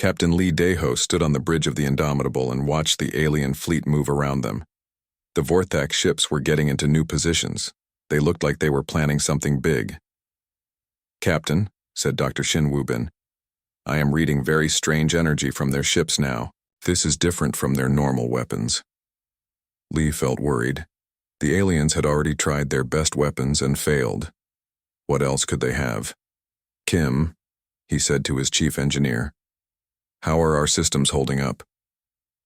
Captain Lee Daho stood on the bridge of the Indomitable and watched the alien fleet move around them. The Vorthak ships were getting into new positions. They looked like they were planning something big. "Captain," said Dr. Shin Woo-bin, "I am reading very strange energy from their ships now. This is different from their normal weapons." Lee felt worried. The aliens had already tried their best weapons and failed. What else could they have? "Kim," he said to his chief engineer, "how are our systems holding up?"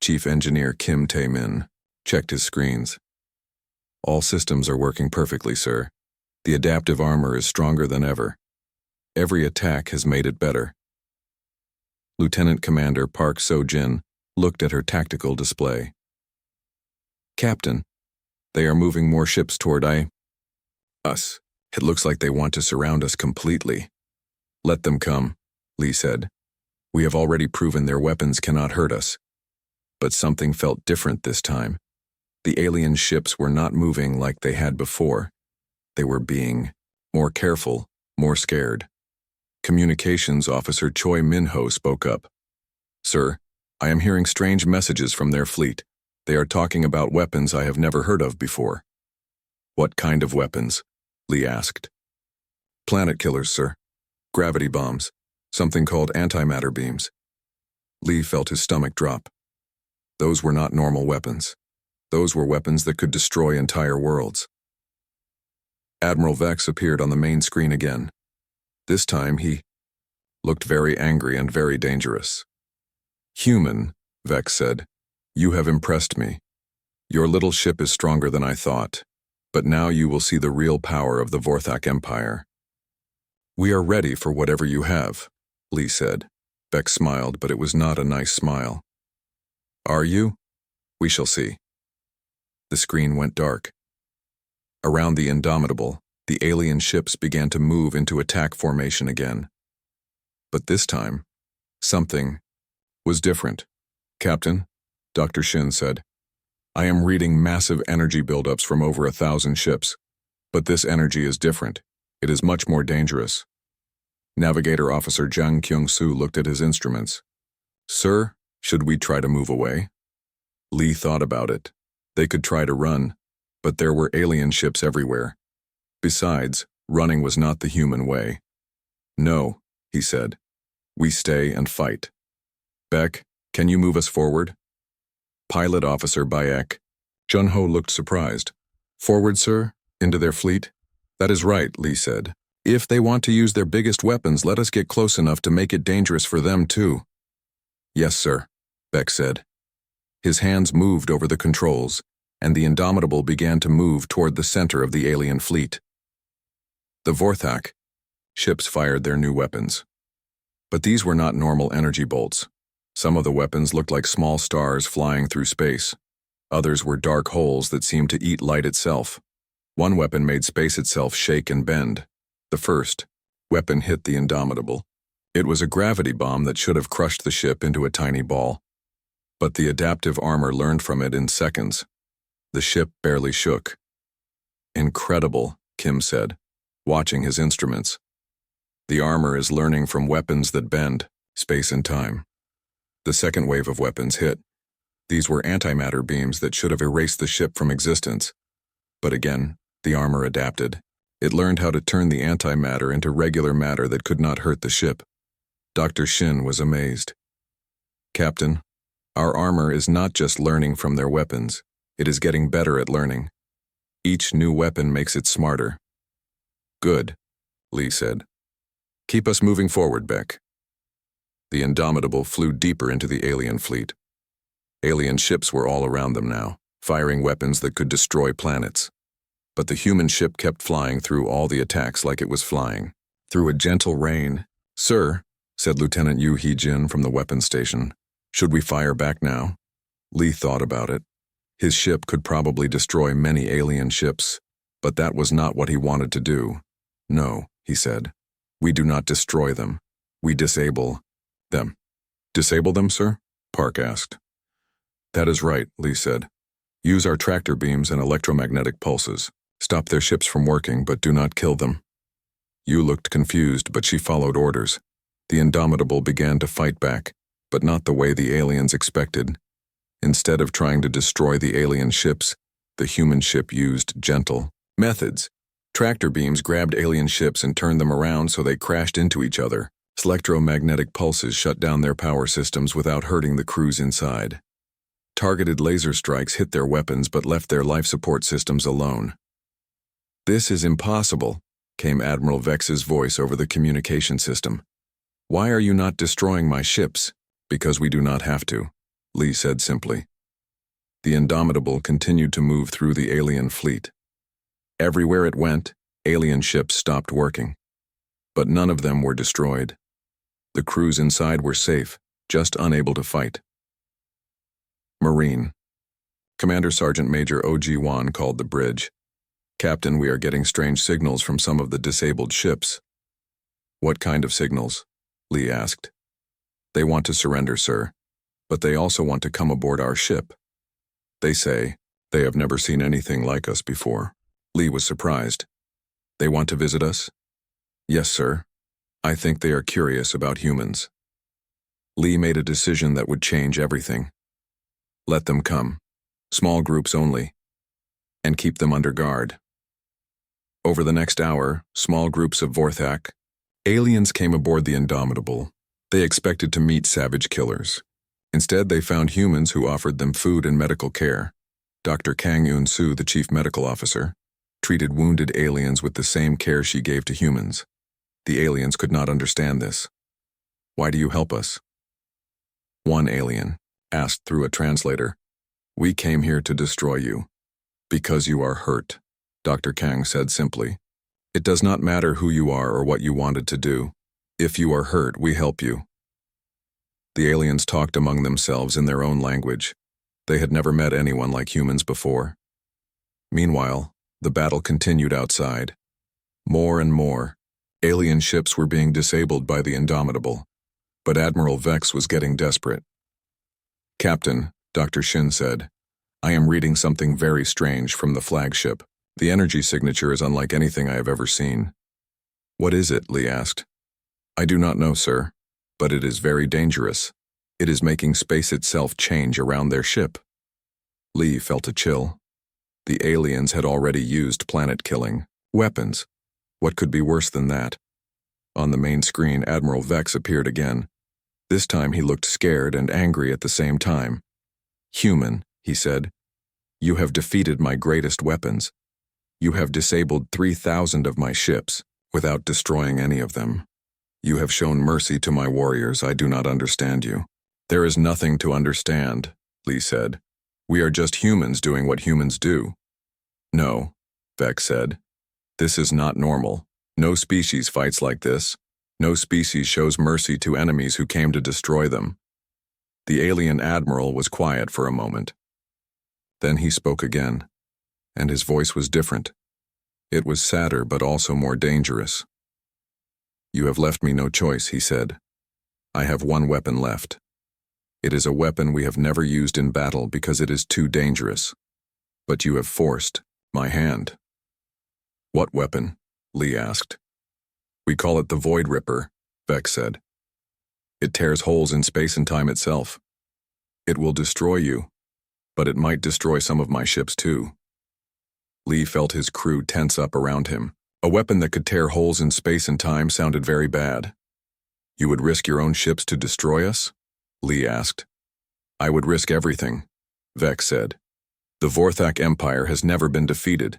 Chief Engineer Kim Tae-min checked his screens. "All systems are working perfectly, sir. The adaptive armor is stronger than ever. Every attack has made it better." Lieutenant Commander Park So-jin looked at her tactical display. "Captain, they are moving more ships toward us. It looks like they want to surround us completely." "Let them come," Lee said. "We have already proven their weapons cannot hurt us." But something felt different this time. The alien ships were not moving like they had before. They were being more careful, more scared. Communications Officer Choi Min-ho spoke up. "Sir, I am hearing strange messages from their fleet. They are talking about weapons I have never heard of before." "What kind of weapons?" Lee asked. "Planet killers, sir. Gravity bombs. Something called antimatter beams." Lee felt his stomach drop. Those were not normal weapons. Those were weapons that could destroy entire worlds. Admiral Vex appeared on the main screen again. This time he looked very angry and very dangerous. "Human," Vex said, "you have impressed me. Your little ship is stronger than I thought, but now you will see the real power of the Vorthak Empire." "We are ready for whatever you have," Lee said. Vex smiled, but it was not a nice smile. "Are you? We shall see." The screen went dark. Around the Indomitable, the alien ships began to move into attack formation again. But this time, something was different. "Captain," Dr. Shin said, "I am reading massive energy buildups from over 1,000 ships, but this energy is different. It is much more dangerous." Navigator Officer Jang Kyung-soo looked at his instruments. "Sir, should we try to move away?" Lee thought about it. They could try to run, but there were alien ships everywhere. Besides, running was not the human way. "No," he said. "We stay and fight." "Beck, can you move us forward?" Pilot Officer Bayek. Jun-ho looked surprised. "Forward, sir? Into their fleet?" "That is right," Lee said. "If they want to use their biggest weapons, let us get close enough to make it dangerous for them too." "Yes, sir," Beck said. His hands moved over the controls, and the Indomitable began to move toward the center of the alien fleet. The Vorthak ships fired their new weapons. But these were not normal energy bolts. Some of the weapons looked like small stars flying through space. Others were dark holes that seemed to eat light itself. One weapon made space itself shake and bend. The first weapon hit the Indomitable. It was a gravity bomb that should have crushed the ship into a tiny ball. But the adaptive armor learned from it in seconds. The ship barely shook. "Incredible," Kim said, watching his instruments. "The armor is learning from weapons that bend space and time." The second wave of weapons hit. These were antimatter beams that should have erased the ship from existence. But again, the armor adapted. It learned how to turn the antimatter into regular matter that could not hurt the ship. Dr. Shin was amazed. "Captain, our armor is not just learning from their weapons. It is getting better at learning. Each new weapon makes it smarter." "Good," Lee said. "Keep us moving forward, Beck." The Indomitable flew deeper into the alien fleet. Alien ships were all around them now, firing weapons that could destroy planets. But the human ship kept flying through all the attacks like it was flying, through a gentle rain. "Sir," said Lieutenant Yu Hee-jin from the weapons station, "should we fire back now?" Lee thought about it. His ship could probably destroy many alien ships, but that was not what he wanted to do. "No," he said. "We do not destroy them. We disable them." "Disable them, sir?" Park asked. "That is right," Lee said. "Use our tractor beams and electromagnetic pulses. Stop their ships from working, but do not kill them." Yu looked confused, but she followed orders. The Indomitable began to fight back, but not the way the aliens expected. Instead of trying to destroy the alien ships, the human ship used gentle methods. Tractor beams grabbed alien ships and turned them around so they crashed into each other. Electromagnetic pulses shut down their power systems without hurting the crews inside. Targeted laser strikes hit their weapons but left their life support systems alone. "This is impossible," came Admiral Vex's voice over the communication system. "Why are you not destroying my ships?" "Because we do not have to," Lee said simply. The Indomitable continued to move through the alien fleet. Everywhere it went, alien ships stopped working. But none of them were destroyed. The crews inside were safe, just unable to fight. Marine. Commander Sergeant Major O.G. Wan called the bridge. "Captain, we are getting strange signals from some of the disabled ships." "What kind of signals?" Lee asked. "They want to surrender, sir, but they also want to come aboard our ship. They say they have never seen anything like us before." Lee was surprised. "They want to visit us?" "Yes, sir. I think they are curious about humans." Lee made a decision that would change everything. Let them come. Small groups only. And keep them under guard. Over the next hour, small groups of Vorthak aliens came aboard the Indomitable. They expected to meet savage killers. Instead, they found humans who offered them food and medical care. Dr. Kang Eun-soo, the chief medical officer, treated wounded aliens with the same care she gave to humans. The aliens could not understand this. "Why do you help us?" One alien asked through a translator. "We came here to destroy you. Because you are hurt," Dr. Kang said simply. "It does not matter who you are or what you wanted to do. If you are hurt, we help you." The aliens talked among themselves in their own language. They had never met anyone like humans before. Meanwhile, the battle continued outside. More and more, alien ships were being disabled by the Indomitable, but Admiral Vex was getting desperate. "Captain," Dr. Shin said, "I am reading something very strange from the flagship. The energy signature is unlike anything I have ever seen." "What is it?" Lee asked. "I do not know, sir, but it is very dangerous. It is making space itself change around their ship." Lee felt a chill. The aliens had already used planet-killing weapons. What could be worse than that? On the main screen, Admiral Vex appeared again. This time he looked scared and angry at the same time. "Human," he said, "you have defeated my greatest weapons. You have disabled 3,000 of my ships without destroying any of them. You have shown mercy to my warriors. I do not understand you." "There is nothing to understand," Lee said. "We are just humans doing what humans do." "No," Vex said. "This is not normal. No species fights like this. No species shows mercy to enemies who came to destroy them." The alien admiral was quiet for a moment. Then he spoke again, and his voice was different. It was sadder but also more dangerous. "You have left me no choice," he said. "I have one weapon left. It is a weapon we have never used in battle because it is too dangerous. But you have forced my hand." "What weapon?" Lee asked. "We call it the Void Ripper," Vex said. "It tears holes in space and time itself. It will destroy you, but it might destroy some of my ships too." Lee felt his crew tense up around him. A weapon that could tear holes in space and time sounded very bad. "You would risk your own ships to destroy us?" Lee asked. "I would risk everything," Vex said. "The Vorthak Empire has never been defeated.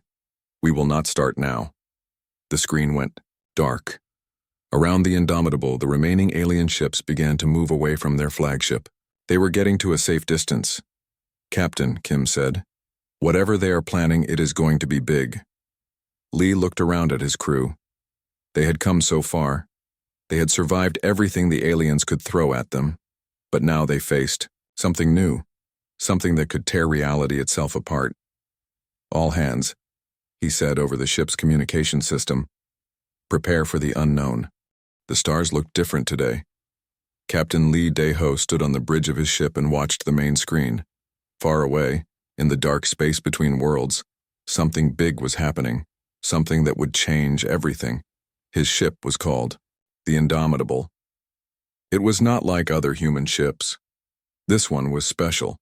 We will not start now." The screen went dark. Around the Indomitable, the remaining alien ships began to move away from their flagship. They were getting to a safe distance. "Captain," Kim said, "whatever they are planning, it is going to be big." Lee looked around at his crew. They had come so far. They had survived everything the aliens could throw at them. But now they faced something new, something that could tear reality itself apart. "All hands," he said over the ship's communication system. "Prepare for the unknown." The stars looked different today. Captain Lee Dae-ho stood on the bridge of his ship and watched the main screen. Far away, in the dark space between worlds, something big was happening, something that would change everything. His ship was called the Indomitable. It was not like other human ships. This one was special.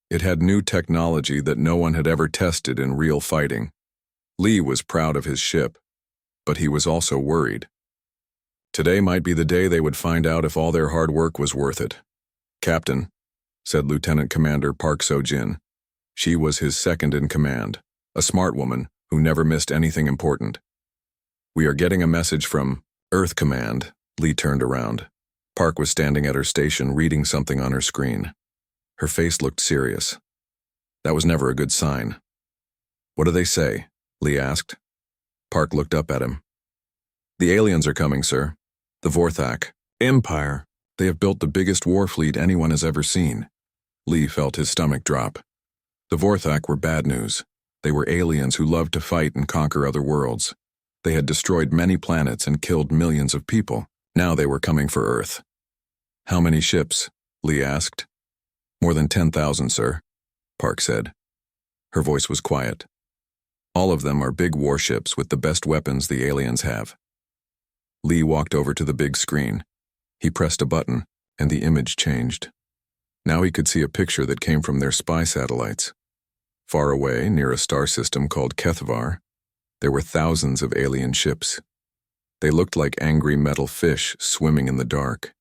It had new technology that no one had ever tested in real fighting. Lee was proud of his ship, but he was also worried. Today might be the day they would find out if all their hard work was worth it. "Captain," said Lieutenant Commander Park So-jin. She was his second in command, a smart woman who never missed anything important. "We are getting a message from Earth Command." Lee turned around. Park was standing at her station reading something on her screen. Her face looked serious. That was never a good sign. "What do they say?" Lee asked. Park looked up at him. "The aliens are coming, sir. The Vorthak Empire. They have built the biggest war fleet anyone has ever seen." Lee felt his stomach drop. The Vorthak were bad news. They were aliens who loved to fight and conquer other worlds. They had destroyed many planets and killed millions of people. Now they were coming for Earth. "How many ships?" Lee asked. "More than 10,000, sir," Park said. Her voice was quiet. "All of them are big warships with the best weapons the aliens have." Lee walked over to the big screen. He pressed a button, and the image changed. Now he could see a picture that came from their spy satellites. Far away, near a star system called Kethvar, there were thousands of alien ships. They looked like angry metal fish swimming in the dark.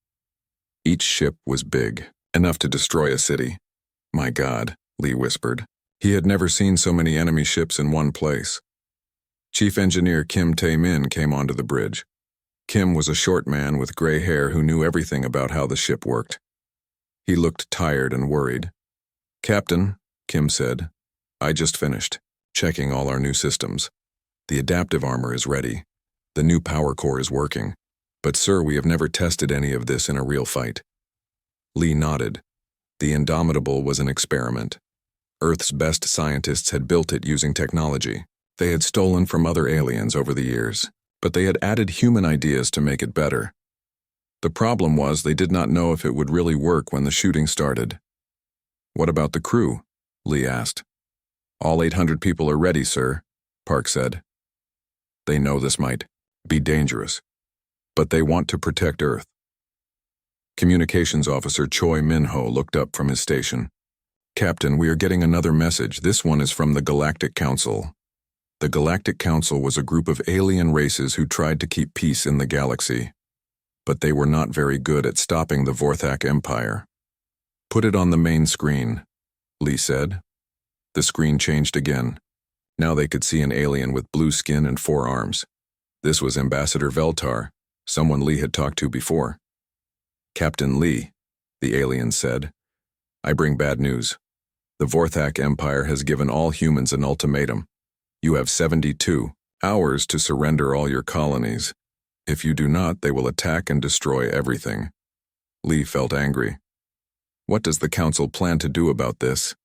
Each ship was big, enough to destroy a city. "My God," Lee whispered. He had never seen so many enemy ships in one place. Chief Engineer Kim Tae-min came onto the bridge. Kim was a short man with gray hair who knew everything about how the ship worked. He looked tired and worried. "Captain," Kim said, "I just finished checking all our new systems. The adaptive armor is ready. The new power core is working. But sir, we have never tested any of this in a real fight." Lee nodded. The Indomitable was an experiment. Earth's best scientists had built it using technology. They had stolen from other aliens over the years, but they had added human ideas to make it better. The problem was they did not know if it would really work when the shooting started. "What about the crew?" Lee asked. "All 800 people are ready, sir," Park said. "They know this might be dangerous, but they want to protect Earth." Communications Officer Choi Min-ho looked up from his station. "Captain, we are getting another message. This one is from the Galactic Council." The Galactic Council was a group of alien races who tried to keep peace in the galaxy. But they were not very good at stopping the Vorthak Empire. "Put it on the main screen," Lee said. The screen changed again. Now they could see an alien with blue skin and 4 arms. This was Ambassador Veltar, someone Lee had talked to before. "Captain Lee," the alien said, "I bring bad news. The Vorthak Empire has given all humans an ultimatum. You have 72 hours to surrender all your colonies. If you do not, they will attack and destroy everything." Lee felt angry. "What does the council plan to do about this?"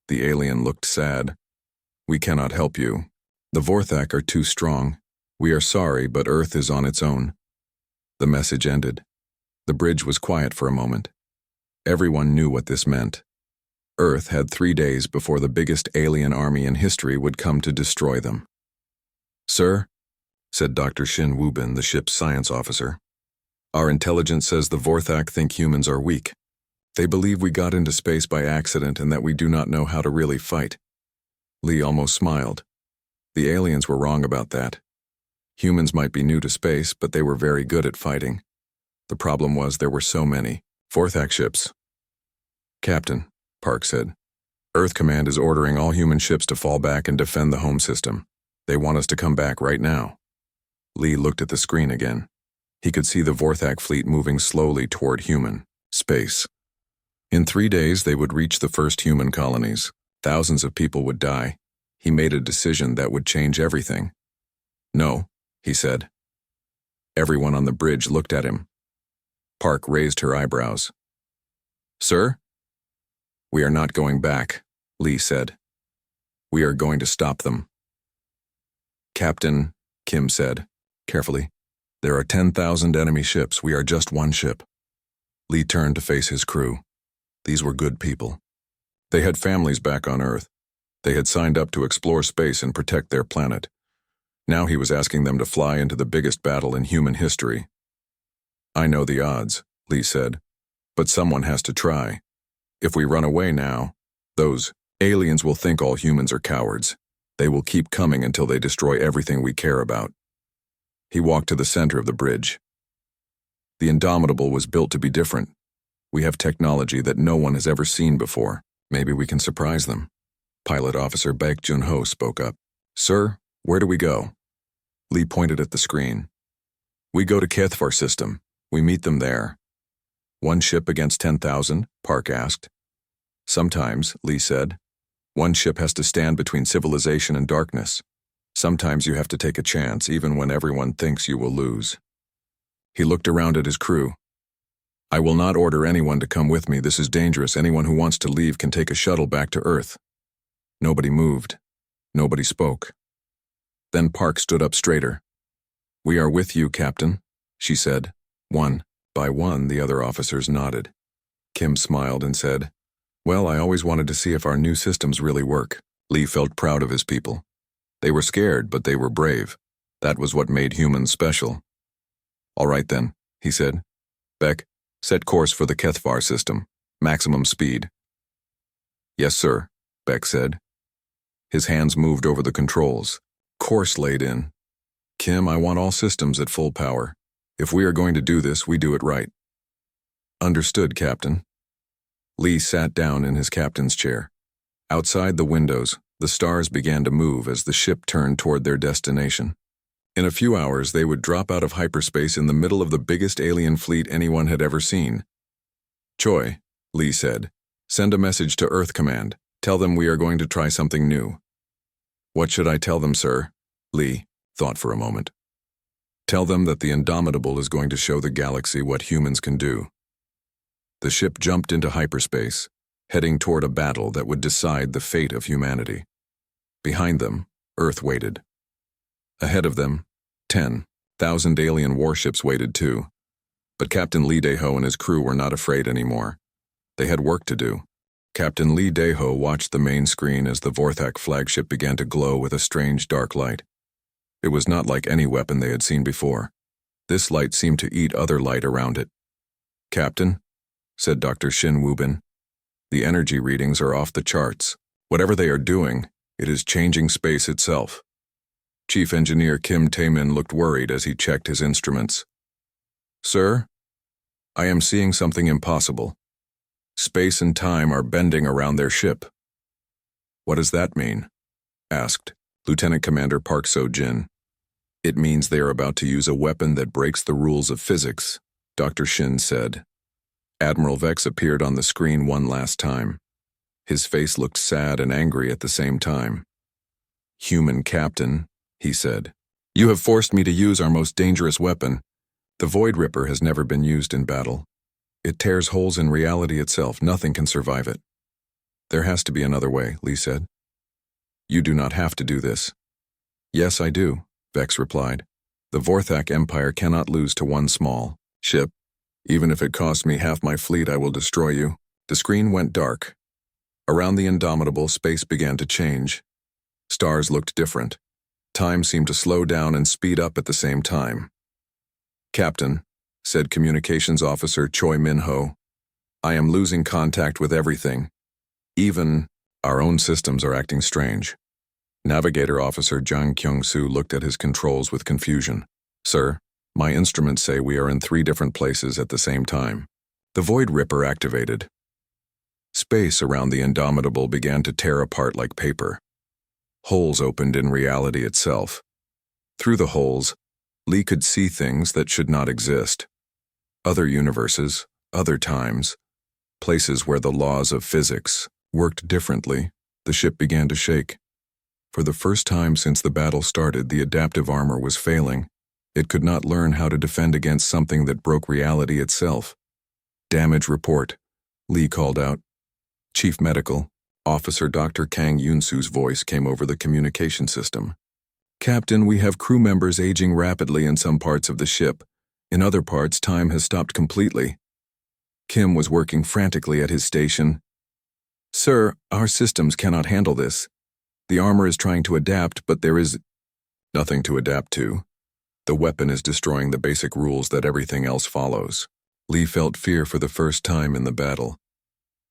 The alien looked sad. "We cannot help you. The Vorthak are too strong. We are sorry, but Earth is on its own." The message ended. The bridge was quiet for a moment. Everyone knew what this meant. Earth had 3 days before the biggest alien army in history would come to destroy them. "Sir," said Dr. Shin Woo-bin, the ship's science officer, "our intelligence says the Vorthak think humans are weak. They believe we got into space by accident and that we do not know how to really fight." Lee almost smiled. The aliens were wrong about that. Humans might be new to space, but they were very good at fighting. The problem was there were so many Vorthak ships. "Captain," Park said, "Earth Command is ordering all human ships to fall back and defend the home system. They want us to come back right now." Lee looked at the screen again. He could see the Vorthak fleet moving slowly toward human space. In 3 days, they would reach the first human colonies. Thousands of people would die. He made a decision that would change everything. "No," he said. Everyone on the bridge looked at him. Park raised her eyebrows. "Sir?" "We are not going back," Lee said. "We are going to stop them." "Captain," Kim said, carefully, "there are 10,000 enemy ships. We are just one ship." Lee turned to face his crew. These were good people. They had families back on Earth. They had signed up to explore space and protect their planet. Now he was asking them to fly into the biggest battle in human history. "I know the odds," Lee said. But someone has to try. If we run away now, those aliens will think all humans are cowards. They will keep coming until they destroy everything we care about. He walked to the center of the bridge. The Indomitable was built to be different. We have technology that no one has ever seen before. Maybe we can surprise them. Pilot Officer Baek Jun-ho spoke up. Sir, where do we go? Lee pointed at the screen. We go to HFY system. We meet them there. One ship against 10,000? Park asked. Sometimes, Lee said. One ship has to stand between civilization and darkness. Sometimes you have to take a chance, even when everyone thinks you will lose. He looked around at his crew. I will not order anyone to come with me. This is dangerous. Anyone who wants to leave can take a shuttle back to Earth. Nobody moved. Nobody spoke. Then Park stood up straighter. We are with you, Captain, she said. One by one, the other officers nodded. Kim smiled and said, Well, I always wanted to see if our new systems really work. Lee felt proud of his people. They were scared, but they were brave. That was what made humans special. All right then, he said. Beck, set course for the HFY system. Maximum speed. Yes, sir, Beck said. His hands moved over the controls. Course laid in. Kim, I want all systems at full power. If we are going to do this, we do it right. Understood, Captain. Lee sat down in his captain's chair. Outside the windows, the stars began to move as the ship turned toward their destination. In a few hours, they would drop out of hyperspace in the middle of the biggest alien fleet anyone had ever seen. Choi, Lee said, send a message to Earth Command. Tell them we are going to try something new. What should I tell them, sir? Lee thought for a moment. Tell them that the Indomitable is going to show the galaxy what humans can do. The ship jumped into hyperspace, heading toward a battle that would decide the fate of humanity. Behind them, Earth waited. Ahead of them, 10,000 alien warships waited too. But Captain Lee Dae-ho and his crew were not afraid anymore. They had work to do. Captain Lee Dae-ho watched the main screen as the Vorthak flagship began to glow with a strange dark light. It was not like any weapon they had seen before. This light seemed to eat other light around it. Captain, said Dr. Shin Woo-bin, the energy readings are off the charts. Whatever they are doing, it is changing space itself. Chief Engineer Kim Tae-min looked worried as he checked his instruments. Sir, I am seeing something impossible. Space and time are bending around their ship. What does that mean? Asked Lieutenant Commander Park So-jin. It means they are about to use a weapon that breaks the rules of physics, Dr. Shin said. Admiral Vex appeared on the screen one last time. His face looked sad and angry at the same time. Human Captain, he said, you have forced me to use our most dangerous weapon. The Void Ripper has never been used in battle. It tears holes in reality itself. Nothing can survive it. There has to be another way, Lee said. You do not have to do this. Yes, I do, Vex replied. The Vorthak Empire cannot lose to one small ship. Even if it costs me half my fleet, I will destroy you. The screen went dark. Around the Indomitable, space began to change. Stars looked different. Time seemed to slow down and speed up at the same time. Captain, said Communications Officer Choi Min-ho, I am losing contact with everything. Even our own systems are acting strange. Navigator Officer Jang Kyung-soo looked at his controls with confusion. Sir, my instruments say we are in 3 different places at the same time. The Void Ripper activated. Space around the Indomitable began to tear apart like paper. Holes opened in reality itself. Through the holes, Lee could see things that should not exist. Other universes, other times, places where the laws of physics worked differently. The ship began to shake. For the first time since the battle started, the adaptive armor was failing. It could not learn how to defend against something that broke reality itself. Damage report, Lee called out. Chief Medical Officer Dr. Kang Yoon-soo's voice came over the communication system. Captain, we have crew members aging rapidly in some parts of the ship. In other parts, time has stopped completely. Kim was working frantically at his station. Sir, our systems cannot handle this. The armor is trying to adapt, but there is nothing to adapt to. The weapon is destroying the basic rules that everything else follows. Lee felt fear for the first time in the battle.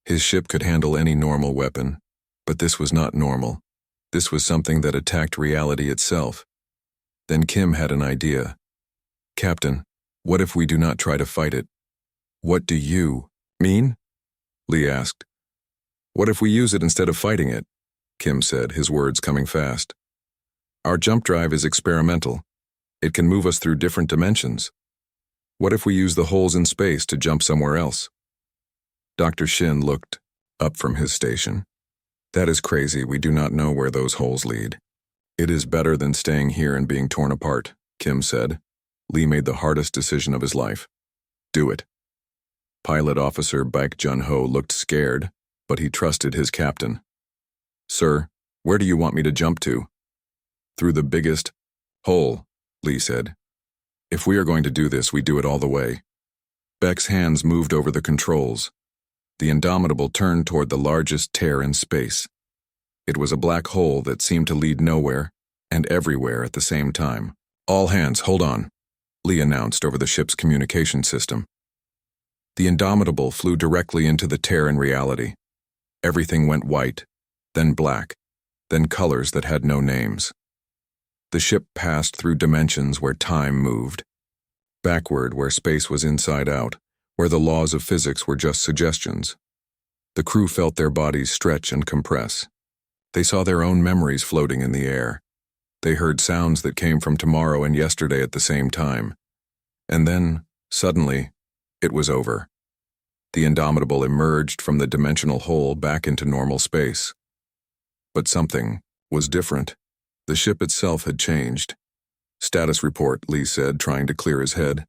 His ship could handle any normal weapon, but this was not normal. This was something that attacked reality itself. Then Kim had an idea. "Captain, what if we do not try to fight it?" "What do you mean?" Lee asked. "What if we use it instead of fighting it?" Kim said, his words coming fast. "Our jump drive is experimental. It can move us through different dimensions. What if we use the holes in space to jump somewhere else?" Dr. Shin looked up from his station. "That is crazy. We do not know where those holes lead." "It is better than staying here and being torn apart," Kim said. Lee made the hardest decision of his life. "Do it." Pilot Officer Baek Jun-ho looked scared, but he trusted his captain. "Sir, where do you want me to jump to?" "Through the biggest hole," Lee said. "If we are going to do this, we do it all the way." Beck's hands moved over the controls. The Indomitable turned toward the largest tear in space. It was a black hole that seemed to lead nowhere and everywhere at the same time. "All hands, hold on," Lee announced over the ship's communication system. The Indomitable flew directly into the tear in reality. Everything went white, then black, then colors that had no names. The ship passed through dimensions where time moved, backward where space was inside out, where the laws of physics were just suggestions. The crew felt their bodies stretch and compress. They saw their own memories floating in the air. They heard sounds that came from tomorrow and yesterday at the same time. And then, suddenly, it was over. The Indomitable emerged from the dimensional hole back into normal space. But something was different. The ship itself had changed. "Status report," Lee said, trying to clear his head.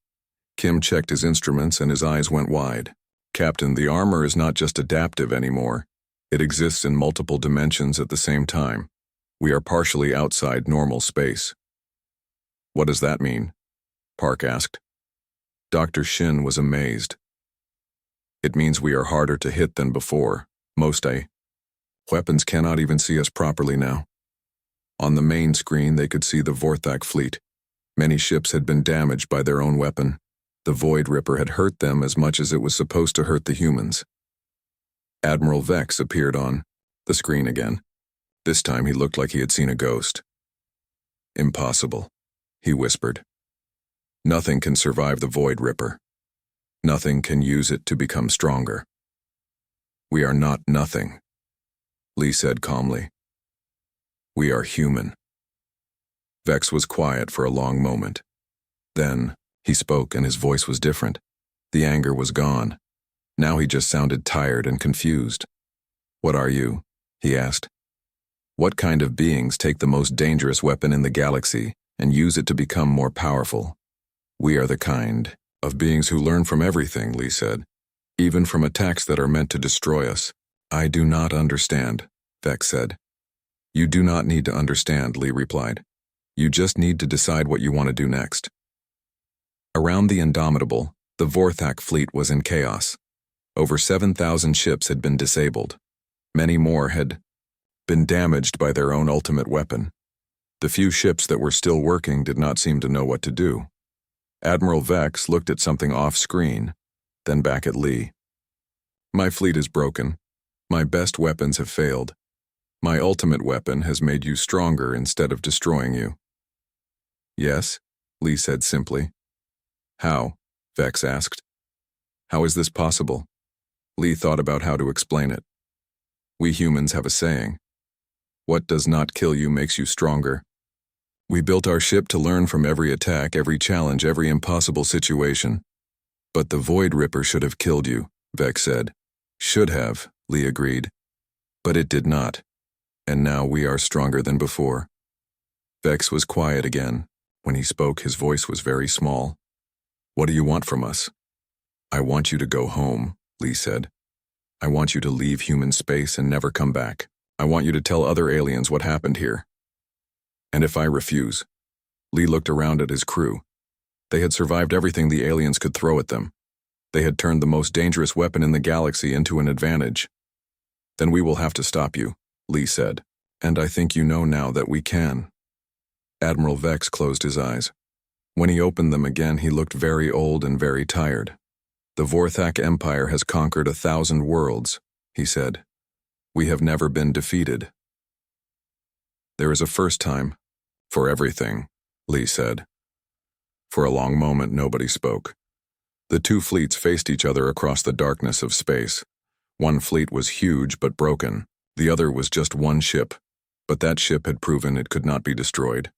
Kim checked his instruments and his eyes went wide. "Captain, the armor is not just adaptive anymore. It exists in multiple dimensions at the same time. We are partially outside normal space." "What does that mean?" Park asked. Dr. Shin was amazed. "It means we are harder to hit than before. Most weapons cannot even see us properly now." On the main screen, they could see the Vorthak fleet. Many ships had been damaged by their own weapon. The Void Ripper had hurt them as much as it was supposed to hurt the humans. Admiral Vex appeared on the screen again. This time he looked like he had seen a ghost. "Impossible," he whispered. "Nothing can survive the Void Ripper. Nothing can use it to become stronger." "We are not nothing," Lee said calmly. "We are human." Vex was quiet for a long moment. Then he spoke and his voice was different. The anger was gone. Now he just sounded tired and confused. "What are you?" he asked. "What kind of beings take the most dangerous weapon in the galaxy and use it to become more powerful?" "We are the kind of beings who learn from everything," Lee said, "even from attacks that are meant to destroy us." "I do not understand," Vex said. "You do not need to understand," Lee replied. "You just need to decide what you want to do next." Around the Indomitable, the Vorthak fleet was in chaos. Over 7,000 ships had been disabled. Many more had been damaged by their own ultimate weapon. The few ships that were still working did not seem to know what to do. Admiral Vex looked at something off-screen, then back at Lee. "My fleet is broken. My best weapons have failed. My ultimate weapon has made you stronger instead of destroying you." "Yes," Lee said simply. "How?" Vex asked. "How is this possible?" Lee thought about how to explain it. "We humans have a saying. What does not kill you makes you stronger. We built our ship to learn from every attack, every challenge, every impossible situation. But the Void Ripper should have killed you," Vex said. "Should have," Lee agreed. "But it did not. And now we are stronger than before." Vex was quiet again. When he spoke, his voice was very small. "What do you want from us?" "I want you to go home," Lee said. "I want you to leave human space and never come back. I want you to tell other aliens what happened here." "And if I refuse?" Lee looked around at his crew. They had survived everything the aliens could throw at them. They had turned the most dangerous weapon in the galaxy into an advantage. "Then we will have to stop you," Lee said. "And I think you know now that we can." Admiral Vex closed his eyes. When he opened them again, he looked very old and very tired. The Vorthak Empire has conquered 1,000 worlds, he said. We have never been defeated. There is a first time for everything, Lee said. For a long moment, nobody spoke. The two fleets faced each other across the darkness of space. One fleet was huge but broken. The other was just one ship, but that ship had proven it could not be destroyed.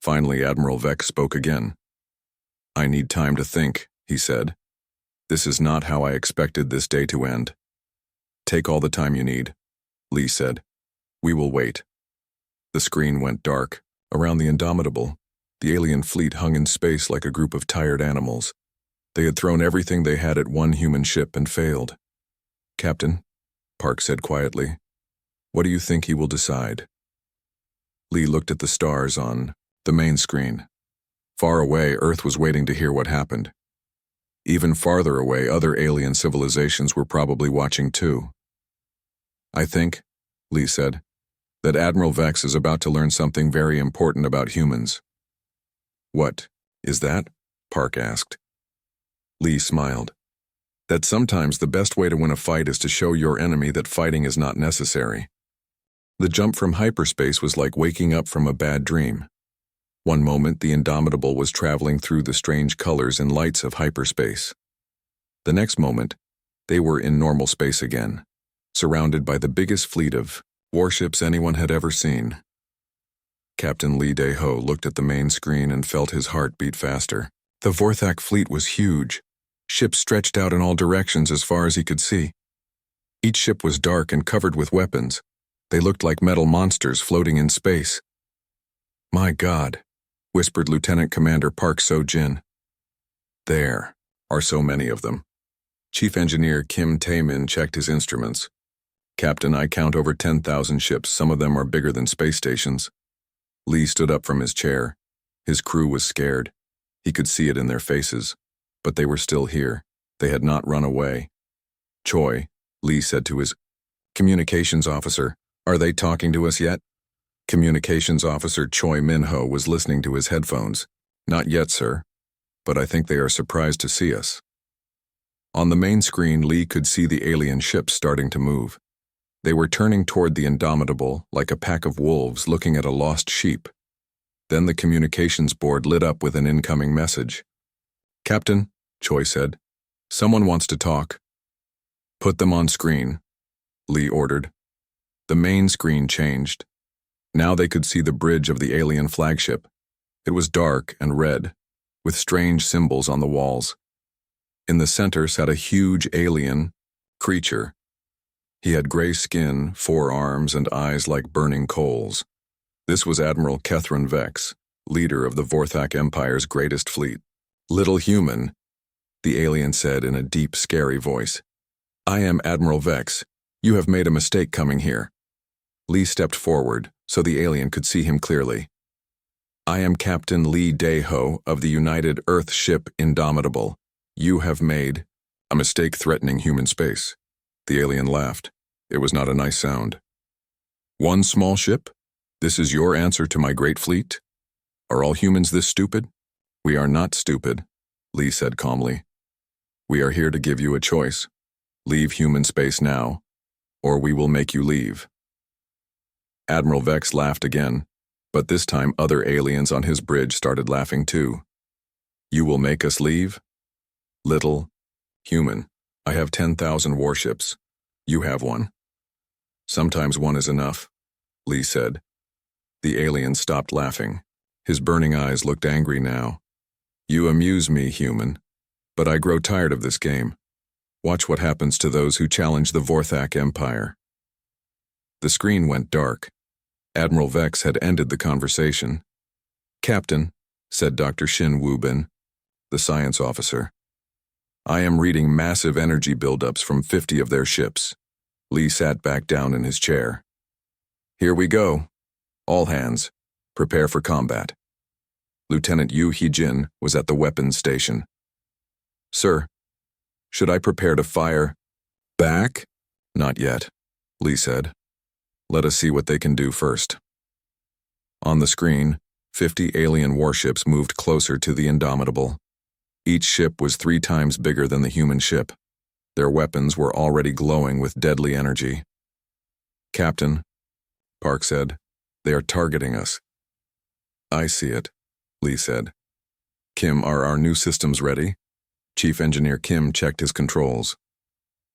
Finally, Admiral Vex spoke again. I need time to think, he said. This is not how I expected this day to end. Take all the time you need, Lee said. We will wait. The screen went dark. Around the Indomitable, the alien fleet hung in space like a group of tired animals. They had thrown everything they had at one human ship and failed. Captain, Park said quietly, what do you think he will decide? Lee looked at the stars on the main screen. Far away, Earth was waiting to hear what happened. Even farther away, other alien civilizations were probably watching too. I think, Lee said, that Admiral Vex is about to learn something very important about humans. What is that? Park asked. Lee smiled. That sometimes the best way to win a fight is to show your enemy that fighting is not necessary. The jump from hyperspace was like waking up from a bad dream. One moment, the Indomitable was traveling through the strange colors and lights of hyperspace. The next moment, they were in normal space again, surrounded by the biggest fleet of warships anyone had ever seen. Captain Lee Dae-ho looked at the main screen and felt his heart beat faster. The Vorthak fleet was huge. Ships stretched out in all directions as far as he could see. Each ship was dark and covered with weapons. They looked like metal monsters floating in space. My God, whispered Lieutenant Commander Park So-jin. There are so many of them. Chief Engineer Kim Tae-min checked his instruments. Captain, I count over 10,000 ships. Some of them are bigger than space stations. Lee stood up from his chair. His crew was scared. He could see it in their faces. But they were still here. They had not run away. Choi, Lee said to his communications officer, are they talking to us yet? Communications officer Choi Min-ho was listening to his headphones. Not yet, sir. But I think they are surprised to see us. On the main screen, Lee could see the alien ships starting to move. They were turning toward the Indomitable like a pack of wolves looking at a lost sheep. Then the communications board lit up with an incoming message. Captain, Choi said, someone wants to talk. Put them on screen, Lee ordered. The main screen changed. Now they could see the bridge of the alien flagship. It was dark and red, with strange symbols on the walls. In the center sat a huge alien creature. He had gray skin, 4 arms, and eyes like burning coals. This was Admiral Kethron Vex, leader of the Vorthak Empire's greatest fleet. Little human, the alien said in a deep, scary voice. I am Admiral Vex. You have made a mistake coming here. Lee stepped forward so the alien could see him clearly. I am Captain Lee Dae-ho of the United Earth ship Indomitable. You have made a mistake threatening human space. The alien laughed. It was not a nice sound. One small ship? This is your answer to my great fleet? Are all humans this stupid? We are not stupid, Lee said calmly. We are here to give you a choice. Leave human space now, or we will make you leave. Admiral Vex laughed again, but this time other aliens on his bridge started laughing too. You will make us leave? Little human, I have 10,000 warships. You have one. Sometimes one is enough, Lee said. The alien stopped laughing. His burning eyes looked angry now. You amuse me, human, but I grow tired of this game. Watch what happens to those who challenge the Vorthak Empire. The screen went dark. Admiral Vex had ended the conversation. Captain, said Dr. Shin Woo-bin, the science officer. I am reading massive energy buildups from 50 of their ships. Lee sat back down in his chair. Here we go. All hands, prepare for combat. Lieutenant Yu Hee-jin was at the weapons station. Sir, should I prepare to fire back? Not yet, Lee said. Let us see what they can do first. On the screen, 50 alien warships moved closer to the Indomitable. Each ship was 3 times bigger than the human ship. Their weapons were already glowing with deadly energy. "Captain," Park said, "they are targeting us." "I see it," Lee said. "Kim, are our new systems ready?" Chief Engineer Kim checked his controls.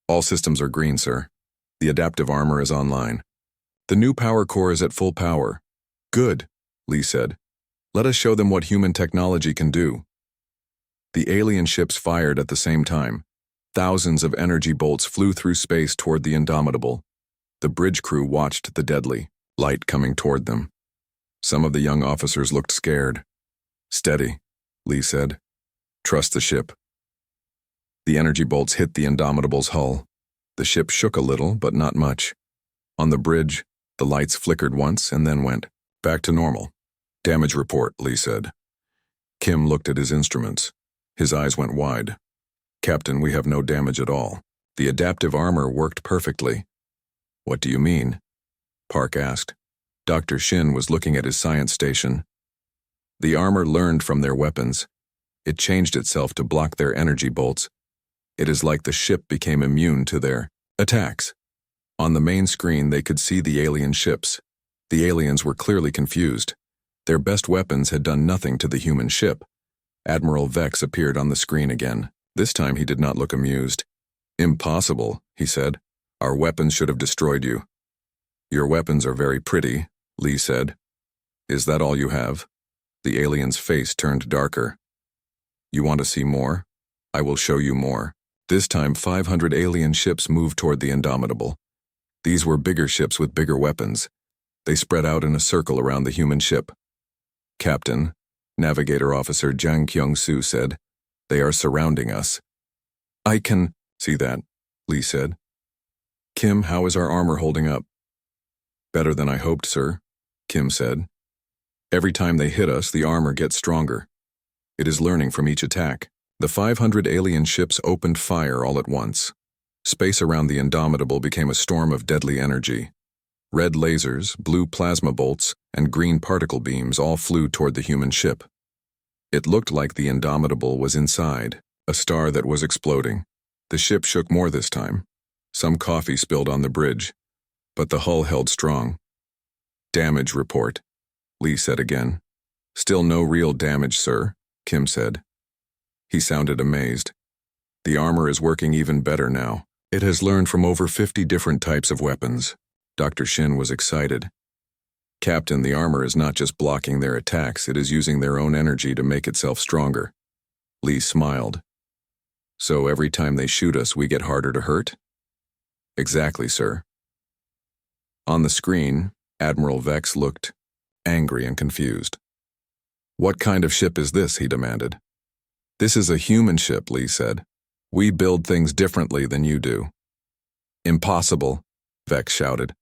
"All systems are green, sir. The adaptive armor is online. The new power core is at full power." "Good," Lee said. "Let us show them what human technology can do." The alien ships fired at the same time. Thousands of energy bolts flew through space toward the Indomitable. The bridge crew watched the deadly light coming toward them. Some of the young officers looked scared. "Steady," Lee said. "Trust the ship." The energy bolts hit the Indomitable's hull. The ship shook a little, but not much. On the bridge, the lights flickered once and then went back to normal. "Damage report," Lee said. Kim looked at his instruments. His eyes went wide. "Captain, we have no damage at all. The adaptive armor worked perfectly." "What do you mean?" Park asked. Dr. Shin was looking at his science station. "The armor learned from their weapons. It changed itself to block their energy bolts. It is like the ship became immune to their attacks." On the main screen, they could see the alien ships. The aliens were clearly confused. Their best weapons had done nothing to the human ship. Admiral Vex appeared on the screen again. This time he did not look amused. "Impossible," he said. "Our weapons should have destroyed you." "Your weapons are very pretty," Lee said. "Is that all you have?" The alien's face turned darker. "You want to see more? I will show you more." This time 500 alien ships moved toward the Indomitable. These were bigger ships with bigger weapons. They spread out in a circle around the human ship. "Captain," Navigator Officer Jang Kyung-soo said, "they are surrounding us." "I can see that," Lee said. "Kim, how is our armor holding up?" "Better than I hoped, sir," Kim said. "Every time they hit us, the armor gets stronger. It is learning from each attack." The 500 alien ships opened fire all at once. Space around the Indomitable became a storm of deadly energy. Red lasers, blue plasma bolts, and green particle beams all flew toward the human ship. It looked like the Indomitable was inside, a star that was exploding. The ship shook more this time. Some coffee spilled on the bridge, but the hull held strong. "Damage report," Lee said again. "Still no real damage, sir," Kim said. He sounded amazed. "The armor is working even better now. It has learned from over 50 different types of weapons." Dr. Shin was excited. "Captain, the armor is not just blocking their attacks, it is using their own energy to make itself stronger." Lee smiled. "So every time they shoot us, we get harder to hurt?" "Exactly, sir." On the screen, Admiral Vex looked angry and confused. "What kind of ship is this?" he demanded. "This is a human ship," Lee said. "We build things differently than you do." "Impossible," Vex shouted.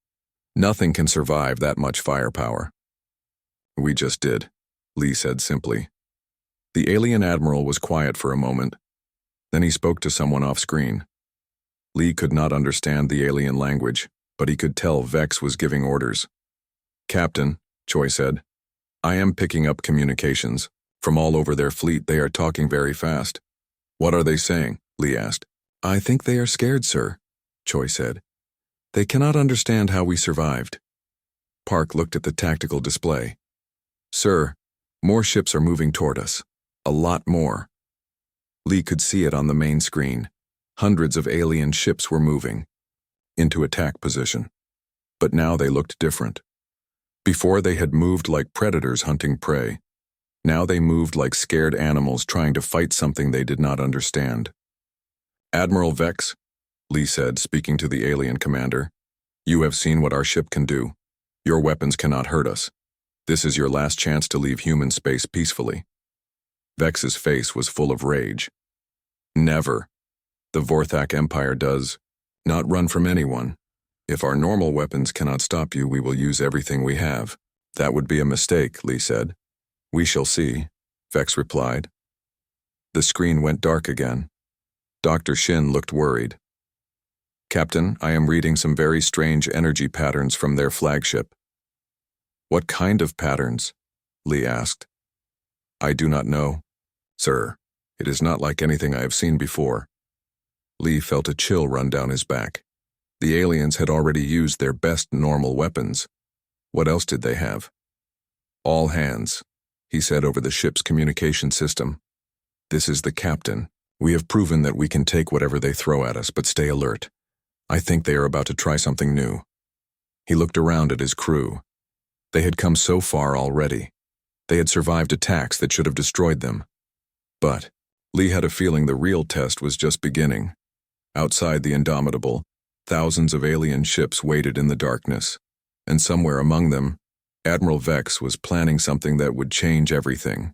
"Nothing can survive that much firepower." "We just did," Lee said simply. The alien admiral was quiet for a moment. Then he spoke to someone off-screen. Lee could not understand the alien language, but he could tell Vex was giving orders. "Captain," Choi said, "I am picking up communications. From all over their fleet, they are talking very fast." "What are they saying?" Lee asked. "I think they are scared, sir," Choi said. "They cannot understand how we survived." Park looked at the tactical display. "Sir, more ships are moving toward us. A lot more." Lee could see it on the main screen. Hundreds of alien ships were moving into attack position. But now they looked different. Before they had moved like predators hunting prey. Now they moved like scared animals trying to fight something they did not understand. "Admiral Vex," Lee said, speaking to the alien commander, "you have seen what our ship can do. Your weapons cannot hurt us. This is your last chance to leave human space peacefully." Vex's face was full of rage. "Never. The Vorthak Empire does not run from anyone. If our normal weapons cannot stop you, we will use everything we have." "That would be a mistake," Lee said. "We shall see," Vex replied. The screen went dark again. Dr. Shin looked worried. "Captain, I am reading some very strange energy patterns from their flagship." "What kind of patterns?" Lee asked. "I do not know, sir," It is not like anything I have seen before. Lee felt a chill run down his back. The aliens had already used their best normal weapons. What else did they have? All hands, he said over the ship's communication system. This is the captain. We have proven that we can take whatever they throw at us, but stay alert. I think they are about to try something new. He looked around at his crew. They had come so far already. They had survived attacks that should have destroyed them. But Lee had a feeling the real test was just beginning. Outside the Indomitable, thousands of alien ships waited in the darkness, and somewhere among them, Admiral Vex was planning something that would change everything.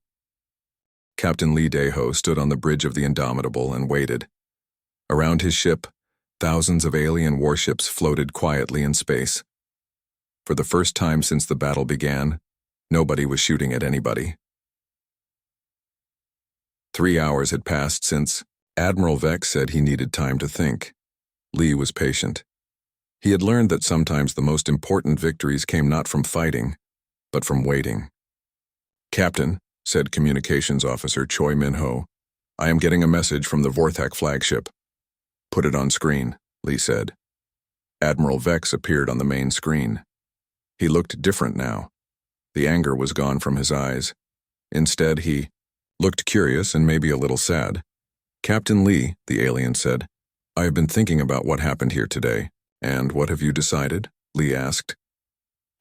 Captain Lee Daho stood on the bridge of the Indomitable and waited. Around his ship, thousands of alien warships floated quietly in space. For the first time since the battle began, nobody was shooting at anybody. 3 hours had passed since Admiral Vex said he needed time to think. Lee was patient. He had learned that sometimes the most important victories came not from fighting, but from waiting. "Captain," said Communications Officer Choi Min-ho, "I am getting a message from the Vorthak flagship." "Put it on screen," Lee said. Admiral Vex appeared on the main screen. He looked different now. The anger was gone from his eyes. Instead, he looked curious and maybe a little sad. "Captain Lee," the alien said, "I have been thinking about what happened here today." "And what have you decided?" Lee asked.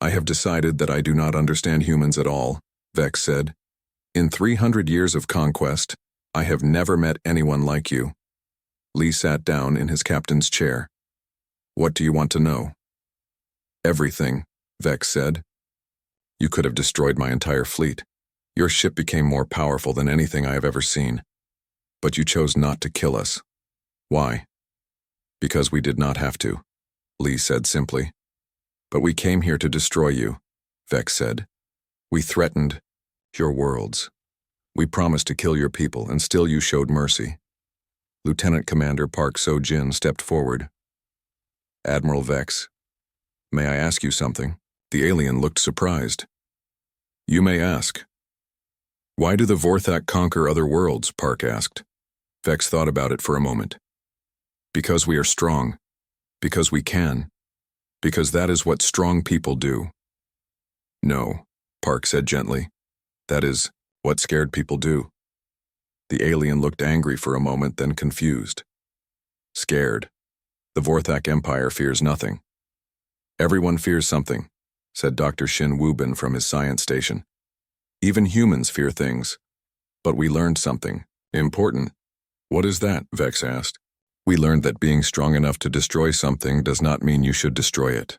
"I have decided that I do not understand humans at all," Vex said. "In 300 years of conquest, I have never met anyone like you." Lee sat down in his captain's chair. "What do you want to know?" "Everything," Vex said. "You could have destroyed my entire fleet. Your ship became more powerful than anything I have ever seen. But you chose not to kill us. Why?" "Because we did not have to," Lee said simply. "But we came here to destroy you," Vex said. "We threatened your worlds. We promised to kill your people, and still you showed mercy." Lieutenant Commander Park So-jin stepped forward. "Admiral Vex, may I ask you something?" The alien looked surprised. "You may ask." "Why do the Vorthak conquer other worlds?" Park asked. Vex thought about it for a moment. "Because we are strong. Because we can. Because that is what strong people do." "No," Park said gently. "That is what scared people do." The alien looked angry for a moment, then confused. "Scared. The Vorthak Empire fears nothing." "Everyone fears something," said Dr. Shin Woo-bin from his science station. "Even humans fear things. But we learned something important." "What is that?" Vex asked. "We learned that being strong enough to destroy something does not mean you should destroy it,"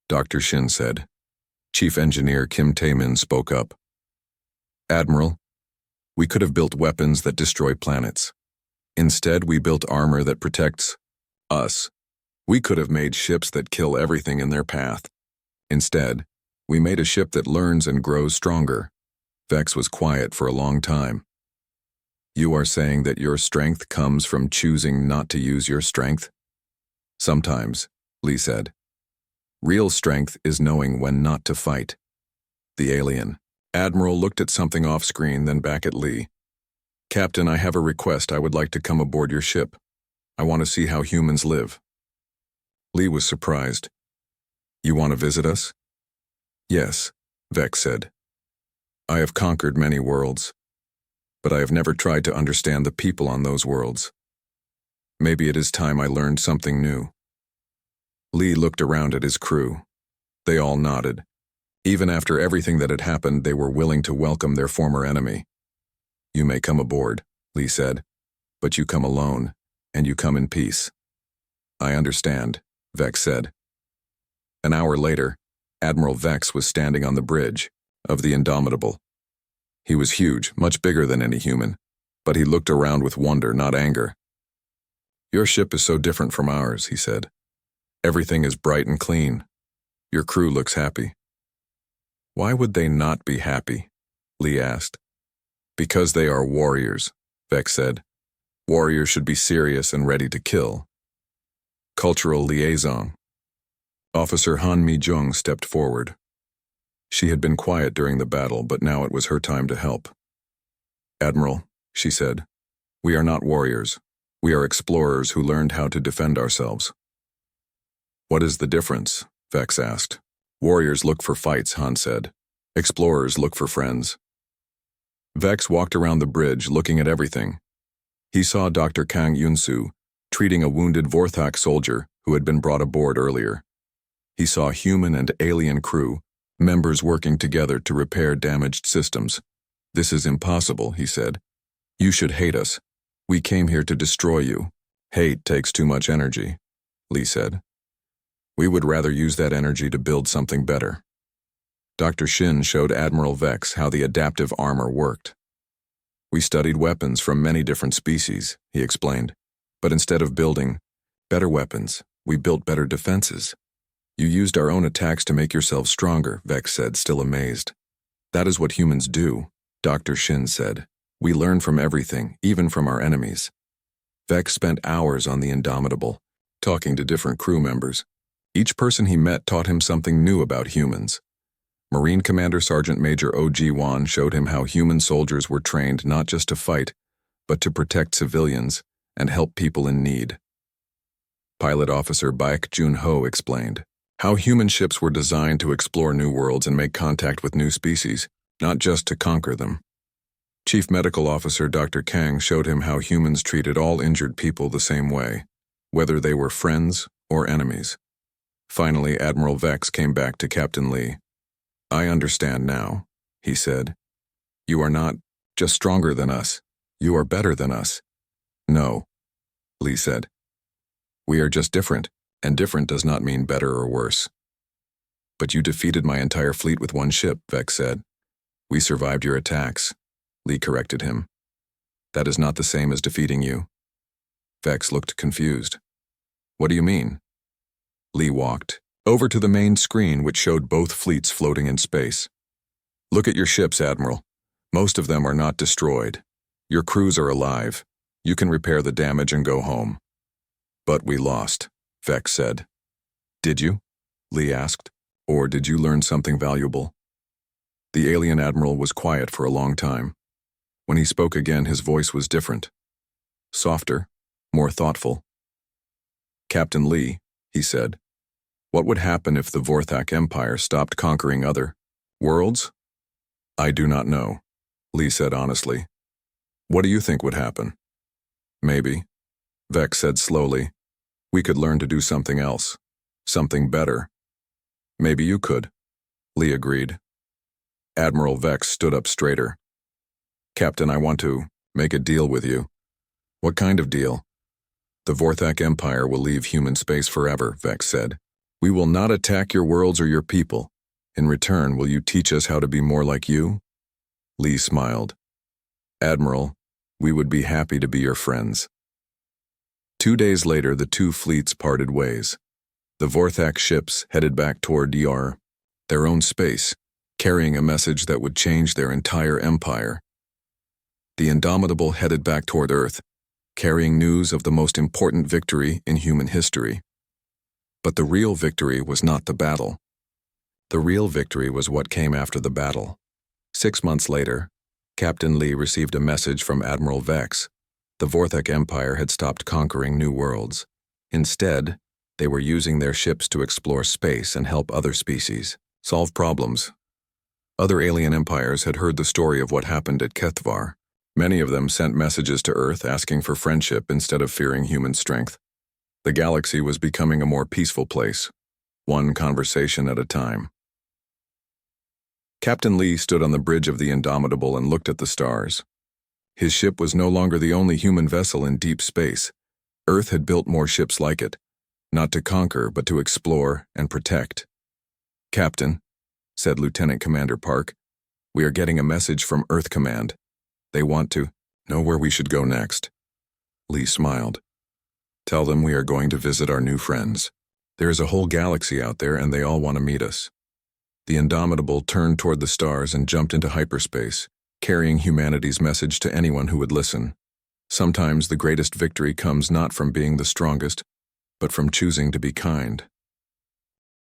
Dr. Shin said. Chief Engineer Kim Tae-min spoke up. "Admiral, we could have built weapons that destroy planets. Instead, we built armor that protects us. We could have made ships that kill everything in their path. Instead, we made a ship that learns and grows stronger." Vex was quiet for a long time. "You are saying that your strength comes from choosing not to use your strength?" "Sometimes," Lee said. "Real strength is knowing when not to fight." The alien, Admiral, looked at something off-screen, then back at Lee. "Captain, I have a request. I would like to come aboard your ship. I want to see how humans live." Lee was surprised. "You want to visit us?" "Yes," Vex said. "I have conquered many worlds, but I have never tried to understand the people on those worlds. Maybe it is time I learned something new." Lee looked around at his crew. They all nodded. Even after everything that had happened, they were willing to welcome their former enemy. "You may come aboard," Lee said, "but you come alone, and you come in peace." "I understand," Vex said. An hour later, Admiral Vex was standing on the bridge of the Indomitable. He was huge, much bigger than any human, but he looked around with wonder, not anger. "Your ship is so different from ours," he said. "Everything is bright and clean. Your crew looks happy." "Why would they not be happy?" Lee asked. "Because they are warriors," Vex said. "Warriors should be serious and ready to kill." Cultural liaison. Officer Han Mi-jung stepped forward. She had been quiet during the battle, but now it was her time to help. "Admiral," she said, We are not warriors. We are explorers who learned how to defend ourselves. What is the difference? Vex asked. Warriors look for fights, Han said. Explorers look for friends. Vex walked around the bridge looking at everything. He saw Dr. Kang Yunsu treating a wounded Vorthak soldier who had been brought aboard earlier. He saw human and alien crew, members working together to repair damaged systems. This is impossible, he said. You should hate us. We came here to destroy you. Hate takes too much energy, Li said. We would rather use that energy to build something better. Dr. Shin showed Admiral Vex how the adaptive armor worked. We studied weapons from many different species, he explained. But instead of building better weapons, we built better defenses. You used our own attacks to make yourselves stronger, Vex said, still amazed. That is what humans do, Dr. Shin said. We learn from everything, even from our enemies. Vex spent hours on the Indomitable, talking to different crew members. Each person he met taught him something new about humans. Marine Commander Sergeant Major O.G. Wan showed him how human soldiers were trained not just to fight, but to protect civilians and help people in need. Pilot Officer Baek Jun-ho explained how human ships were designed to explore new worlds and make contact with new species, not just to conquer them. Chief Medical Officer Dr. Kang showed him how humans treated all injured people the same way, whether they were friends or enemies. Finally, Admiral Vex came back to Captain Li. I understand now, he said. You are not just stronger than us. You are better than us. No, Li said. We are just different, and different does not mean better or worse. But you defeated my entire fleet with one ship, Vex said. We survived your attacks, Li corrected him. That is not the same as defeating you. Vex looked confused. What do you mean? Li walked over to the main screen which showed both fleets floating in space. Look at your ships, Admiral. Most of them are not destroyed. Your crews are alive. You can repair the damage and go home. But we lost, Vex said. Did you? Li asked. Or did you learn something valuable? The alien admiral was quiet for a long time. When he spoke again, his voice was different. Softer, more thoughtful. Captain Li, he said, what would happen if the Vorthak Empire stopped conquering other worlds? I do not know, Li said honestly. What do you think would happen? Maybe, Vex said slowly, we could learn to do something else, something better. Maybe you could, Li agreed. Admiral Vex stood up straighter. Captain, I want to make a deal with you. What kind of deal? The Vorthak Empire will leave human space forever, Vex said. We will not attack your worlds or your people. In return, will you teach us how to be more like you? Li smiled. Admiral, we would be happy to be your friends. 2 days later, the two fleets parted ways. The Vorthak ships headed back toward their own space, carrying a message that would change their entire empire. The Indomitable headed back toward Earth, carrying news of the most important victory in human history. But the real victory was not the battle. The real victory was what came after the battle. 6 months later, Captain Li received a message from Admiral Vex. The Vorthak Empire had stopped conquering new worlds. Instead, they were using their ships to explore space and help other species solve problems. Other alien empires had heard the story of what happened at Kethvar. Many of them sent messages to Earth asking for friendship instead of fearing human strength. The galaxy was becoming a more peaceful place, one conversation at a time. Captain Li stood on the bridge of the Indomitable and looked at the stars. His ship was no longer the only human vessel in deep space. Earth had built more ships like it, not to conquer but to explore and protect. Captain, said Lieutenant Commander Park, we are getting a message from Earth Command. They want to know where we should go next. Li smiled. Tell them we are going to visit our new friends. There is a whole galaxy out there and they all want to meet us. The Indomitable turned toward the stars and jumped into hyperspace, carrying humanity's message to anyone who would listen. Sometimes the greatest victory comes not from being the strongest, but from choosing to be kind.